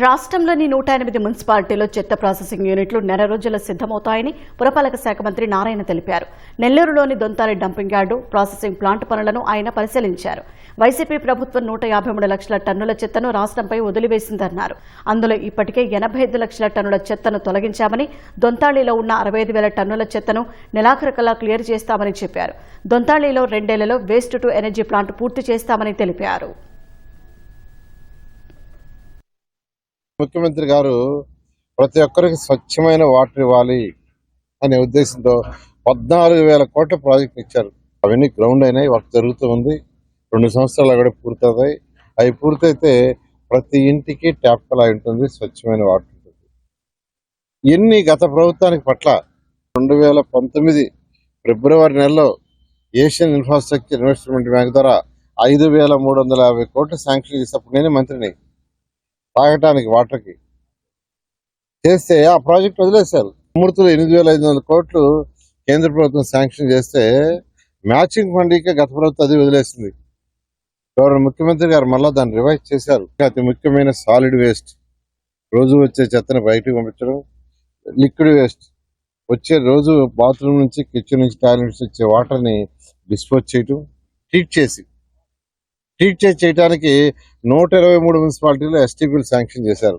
రాష్ట్రంలోని 108 మున్సిపాలిటీల్లో చెత్త ప్రాసెసింగ్ యూనిట్లు నెల రోజుల్లో సిద్దమవుతాయని పురపాలక శాఖ మంత్రి నారాయణ తెలిపారు. నెల్లూరులోని Dontali dumping yard, processing plant పనులను ఆయన పరిశీలించారు. వైసీపీ ప్రభుత్వం 153 లక్షల టన్నుల చెత్తను రాష్ట్రంపై వదిలివేసిందన్నారు. అందులో ఇప్పటికే 85 లక్షల టన్నుల చెత్తను తొలగించామని, దొంతాళిలో ఉన్న 65,000 టన్నుల చెత్తను నెలాఖరుకల్లా క్లియర్ చేస్తామని చెప్పారు. దొంతాళిలో 2 ఏళ్లలో వేస్ట్ టు ఎనర్జీ ప్లాంట్ పూర్తి చేస్తామని తెలిపారు. ముఖ్యమంత్రి గారు ప్రతి ఒక్కరికి స్వచ్ఛమైన వాటర్ ఇవ్వాలి అనే ఉద్దేశంతో 14,000 కోట్ల ప్రాజెక్ట్ ఇచ్చారు. అవన్నీ గ్రౌండ్ అయినాయి, వర్క్ జరుగుతూ ఉంది. 2 సంవత్సరాలు కూడా పూర్తవుతాయి. అవి పూర్తయితే ప్రతి ఇంటికి ట్యాప్ కలా ఉంటుంది, స్వచ్ఛమైన వాటర్ ఉంటుంది. ఎన్ని గత ప్రభుత్వానికి పట్ల 2019 ఫిబ్రవరి నెలలో ఏషియన్ ఇన్ఫ్రాస్ట్రక్చర్ ఇన్వెస్ట్మెంట్ బ్యాంక్ ద్వారా 5,350 కోట్లు శాంక్షన్ చేసినప్పుడు నేనే మంత్రిని తాగటానికి వాటర్కి చేస్తే ఆ ప్రాజెక్ట్ వదిలేశారు. అమృతులు 8,500 కోట్లు కేంద్ర ప్రభుత్వం శాంక్షన్ చేస్తే మ్యాచింగ్ ఫండ్కే గత ప్రభుత్వం అది వదిలేసింది. గౌరవ ముఖ్యమంత్రి గారు మళ్ళా దాన్ని రివైజ్ చేశారు. అతి ముఖ్యమైన సాలిడ్ వేస్ట్, రోజు వచ్చే చెత్తను బయటకు పంపించడం, లిక్విడ్ వేస్ట్ వచ్చే రోజు బాత్రూమ్ నుంచి, కిచెన్ నుంచి, టాయిలెట్స్ వచ్చే వాటర్ని డిస్పోజ్ చేయటం, ట్రీట్ చేయడానికి 123 మున్సిపాలిటీలో ఎస్టీపీలు శాంక్షన్ చేశారు.